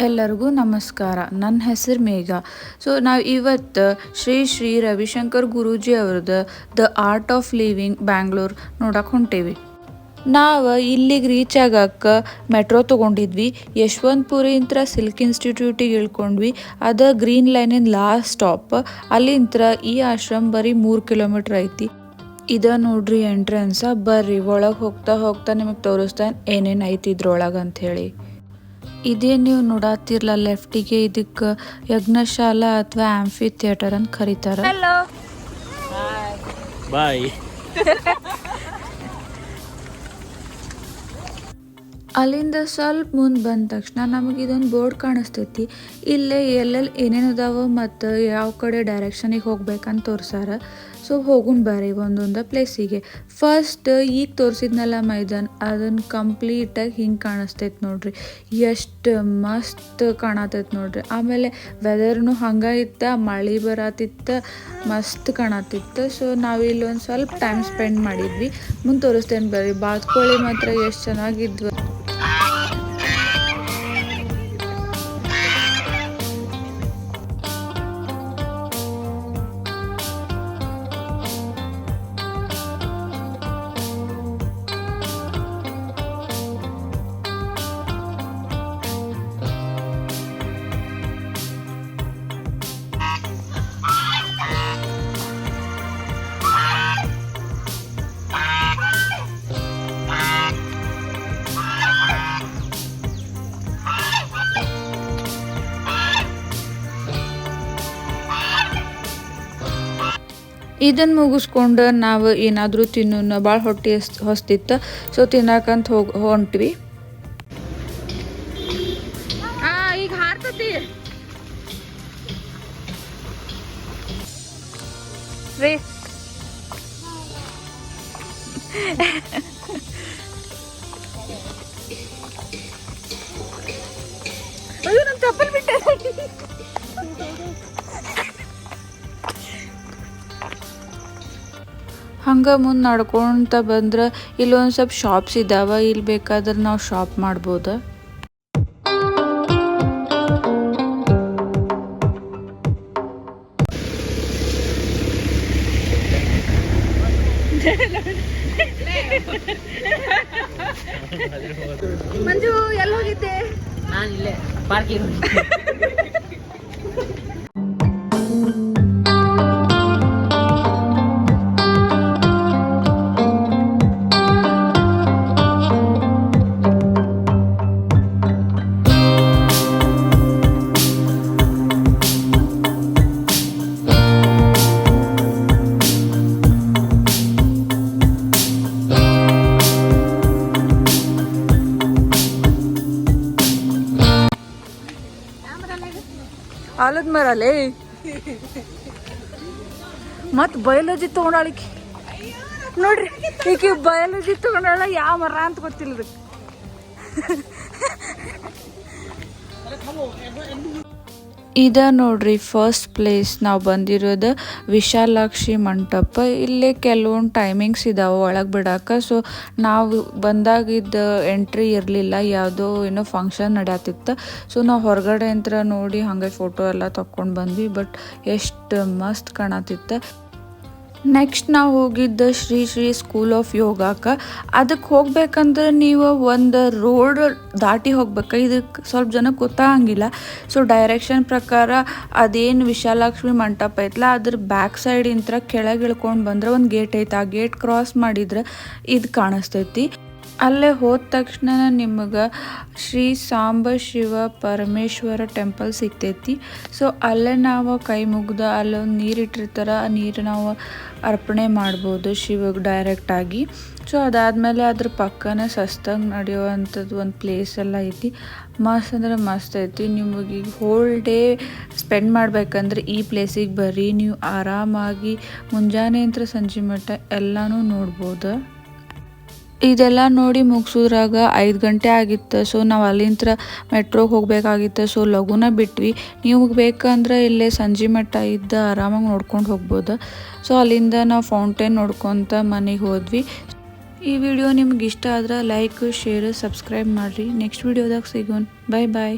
ಎಲ್ಲರಿಗೂ ನಮಸ್ಕಾರ. ನನ್ನ ಹೆಸರು ಮೇಘ. ನಾವು ಇವತ್ತು ಶ್ರೀ ರವಿಶಂಕರ್ ಗುರೂಜಿ ಅವ್ರದ್ದು the art of living Bangalore ನೋಡಕ್ಕೆ ಹೊಂಟೇವಿ. ನಾವು ಇಲ್ಲಿಗೆ ರೀಚ್ ಆಗಕ್ಕೆ ಮೆಟ್ರೋ ತೊಗೊಂಡಿದ್ವಿ. ಯಶವಂತಪುರಿಂದ ಸಿಲ್ಕ್ ಇನ್ಸ್ಟಿಟ್ಯೂಟಿಗೆ ಇಳ್ಕೊಂಡ್ವಿ. ಅದು ಗ್ರೀನ್ ಲೈನಿನ ಲಾಸ್ಟ್ ಸ್ಟಾಪ್. ಅಲ್ಲಿಂದ ಈ ಆಶ್ರಮ ಬರೀ 3 ಕಿಲೋಮೀಟ್ರ್ ಐತಿ. ಇದ ನೋಡ್ರಿ ಎಂಟ್ರೆನ್ಸ. ಬರ್ರಿ ಒಳಗೆ ಹೋಗ್ತಾ ಹೋಗ್ತಾ ನಿಮಗೆ ತೋರಿಸ್ತಾನೆ ಏನೇನು ಐತಿ ಇದ್ರೊಳಗೆ ಅಂಥೇಳಿ. ಇದೇನು ನೀವು ನೋಡತ್ತಿರಲ್ಲ ಲೆಫ್ಟಿಗೆ, ಇದಕ್ಕೆ ಯಜ್ಞಶಾಲಾ ಅಥವಾ ಆಂಫಿ ಥಿಯೇಟರ್ ಅಂತ ಕರೀತಾರೆ. ಬಾಯ್. ಅಲ್ಲಿಂದ ಸ್ವಲ್ಪ ಮುಂದೆ ಬಂದ ತಕ್ಷಣ ನಮಗೆ ಇದೊಂದು ಬೋರ್ಡ್ ಕಾಣಿಸ್ತೈತಿ. ಇಲ್ಲೇ ಎಲ್ಲೆಲ್ಲಿ ಏನೇನು ಅದಾವ ಮತ್ತು ಯಾವ ಕಡೆ ಡೈರೆಕ್ಷನಿಗೆ ಹೋಗ್ಬೇಕಂತ ತೋರ್ಸಾರ. ಹೋಗುನ್ ಬರ್ರಿ ಒಂದೊಂದು ಪ್ಲೇಸಿಗೆ. ಫಸ್ಟ್ ಈಗ ತೋರಿಸಿದ್ನಲ್ಲ ಮೈದಾನ, ಅದನ್ನು ಕಂಪ್ಲೀಟಾಗಿ ಹಿಂಗೆ ಕಾಣಿಸ್ತೈತೆ ನೋಡ್ರಿ. ಎಷ್ಟು ಮಸ್ತ್ ಕಾಣತೈತೆ ನೋಡ್ರಿ. ಆಮೇಲೆ ವೆದರ್ನು ಹಂಗೆ ಇತ್ತು, ಮಳೆ ಬರತ್ತಿತ್ತು, ಮಸ್ತ್ ಕಾಣತ್ತಿತ್ತು. ನಾವು ಇಲ್ಲಿ ಒಂದು ಸ್ವಲ್ಪ ಟೈಮ್ ಸ್ಪೆಂಡ್ ಮಾಡಿದ್ವಿ. ಮುಂದೆ ತೋರಿಸ್ತೇನೆ ಬರ್ರಿ. ಬಾತುಕೋಳಿ ಮಾತ್ರ ಎಷ್ಟು ಚೆನ್ನಾಗಿದ್ವು. ಇದನ್ನು ಮುಗಿಸ್ಕೊಂಡು ನಾವು ಏನಾದರೂ ತಿನ್ನೋಣ. ಭಾಳ ಹೊಟ್ಟೆ ಹೊಸ್ತಿತ್ತು. ತಿನ್ನಕಂತ ಹೊಂಟ್ವಿ. ಈಗ ಹಾರ್ತತಿ ರೀ. ಅಯ್ಯೋ, ನನ್ನ ಚಪ್ಪಲ್ ಬಿಟ್ಟೆ. ಹಂಗೆ ಮುಂದೆ ನಡ್ಕೊತ ಬಂದ್ರೆ ಇಲ್ಲೊಂದು ಸ್ವಲ್ಪ ಶಾಪ್ಸ್ ಇದ್ದಾವೆ. ಇಲ್ಲಿ ಬೇಕಾದ್ರೆ ನಾವು ಶಾಪ್ ಮಾಡ್ಬೋದು. ಮಂಜು ಎಲ್ಲಿ ಹೋಗಿದ್ದೆ? ನಾನು ಇಲ್ಲೇ ಪಾರ್ಕಿಂಗ್. ಆಲದ ಮರಲೇ ಮತ್ತು ಬಯಾಲಜಿ ತೊಗೊಂಡಾಳಿಕೆ ನೋಡ್ರಿ. ಈಕೆ ಬಯಾಲಜಿ ತೊಗೊಂಡಾಳ. ಯಾವ ಮರ ಅಂತ ಗೊತ್ತಿಲ್ಲ ಇದಕ್ಕೆ. ಇದ ನೋಡ್ರಿ ಫಸ್ಟ್ ಪ್ಲೇಸ್ ನಾವು ಬಂದಿರೋದು ವಿಶಾಲಾಕ್ಷಿ ಮಂಟಪ. ಇಲ್ಲೇ ಕೆಲವೊಂದು ಟೈಮಿಂಗ್ಸ್ ಇದಾವೆ ಒಳಗೆ ಬಿಡಾಕ. ನಾವು ಬಂದಾಗಿದ್ದ ಎಂಟ್ರಿ ಇರಲಿಲ್ಲ, ಯಾವುದೋ ಏನೋ ಫಂಕ್ಷನ್ ನಡೆಯತ್ತಿತ್ತು. ನಾವು ಹೊರಗಡೆ ಅಂತ ನೋಡಿ ಹಾಗೆ ಫೋಟೋ ಎಲ್ಲ ತಕ್ಕೊಂಡು ಬಂದ್ವಿ. ಬಟ್ ಎಷ್ಟು ಮಸ್ತ್ ಕಾಣತ್ತಿತ್ತು. ನೆಕ್ಸ್ಟ್ ನಾವು ಹೋಗಿದ್ದ ಶ್ರೀ ಸ್ಕೂಲ್ ಆಫ್ ಯೋಗಕ್ಕೆ. ಅದಕ್ಕೆ ಹೋಗ್ಬೇಕಂದ್ರೆ ನೀವು ಒಂದು ರೋಡ್ ದಾಟಿ ಹೋಗ್ಬೇಕು. ಇದಕ್ಕೆ ಸ್ವಲ್ಪ ಜನಕ್ಕೆ ಗೊತ್ತಾಗಂಗಿಲ್ಲ. ಡೈರೆಕ್ಷನ್ ಪ್ರಕಾರ ಅದೇನು ವಿಶಾಲಾಕ್ಷ್ಮಿ ಮಂಟಪ ಐತಲ್ಲ, ಅದ್ರ ಬ್ಯಾಕ್ ಸೈಡಿಂದ ಕೆಳಗೆ ಇಳ್ಕೊಂಡು ಬಂದ್ರೆ ಒಂದು ಗೇಟ್ ಐತೆ. ಆ ಗೇಟ್ ಕ್ರಾಸ್ ಮಾಡಿದ್ರೆ ಇದು ಕಾಣಿಸ್ತೈತಿ. ಅಲ್ಲೇ ಹೋದ ತಕ್ಷಣ ನಿಮಗೆ ಶ್ರೀ ಸಾಂಬ ಶಿವ ಪರಮೇಶ್ವರ ಟೆಂಪಲ್ ಸಿಗ್ತೈತಿ. ಅಲ್ಲೇ ನಾವು ಕೈ ಮುಗ್ದು ಅಲ್ಲೊಂದು ನೀರು ಇಟ್ಟಿರ್ತಾರೆ. ಆ ನೀರು ನಾವು ಅರ್ಪಣೆ ಮಾಡ್ಬೋದು ಶಿವಗೆ ಡೈರೆಕ್ಟಾಗಿ. ಅದಾದಮೇಲೆ ಅದ್ರ ಪಕ್ಕನೇ ಸಸ್ತಾಗಿ ನಡೆಯುವಂಥದ್ದು ಒಂದು ಪ್ಲೇಸ್ ಎಲ್ಲ ಐತಿ. ಮಸ್ತ್ ಅಂದ್ರೆ ಮಸ್ತ್ ಐತಿ. ನಿಮಗೆ ಈಗ ಹೋಲ್ ಡೇ ಸ್ಪೆಂಡ್ ಮಾಡ್ಬೇಕಂದ್ರೆ ಈ ಪ್ಲೇಸಿಗೆ ಬರ್ರಿ. ನೀವು ಆರಾಮಾಗಿ ಮುಂಜಾನೆ ಅಂತ ಸಂಜೆ ಮಟ್ಟ ಎಲ್ಲನೂ ನೋಡ್ಬೋದು. ಇದೆಲ್ಲ ನೋಡಿ ಮುಗಿಸೋದ್ರಾಗ 5 ಗಂಟೆ ಆಗಿತ್ತು. ನಾವು ಅಲ್ಲಿಂದ ಮೆಟ್ರೋಗೆ ಹೋಗಬೇಕಾಗಿತ್ತು. ಲಘುನ ಬಿಟ್ವಿ. ನೀವು ಬೇಕಂದ್ರೆ ಇಲ್ಲೇ ಸಂಜೆ ಮಟ್ಟ ಇದ್ದು ಆರಾಮಾಗಿ ನೋಡ್ಕೊಂಡು ಹೋಗ್ಬೋದು. ಅಲ್ಲಿಂದ ನಾವು ಫೌಂಟೇನ್ ನೋಡ್ಕೊತ ಮನೆಗೆ ಹೋದ್ವಿ. ಈ ವಿಡಿಯೋ ನಿಮ್ಗೆ ಇಷ್ಟ ಆದ್ರೆ ಲೈಕ್, ಶೇರ್, ಸಬ್ಸ್ಕ್ರೈಬ್ ಮಾಡಿರಿ. ನೆಕ್ಸ್ಟ್ ವಿಡಿಯೋದಾಗ ಸಿಗೋಣ. ಬಾಯ್.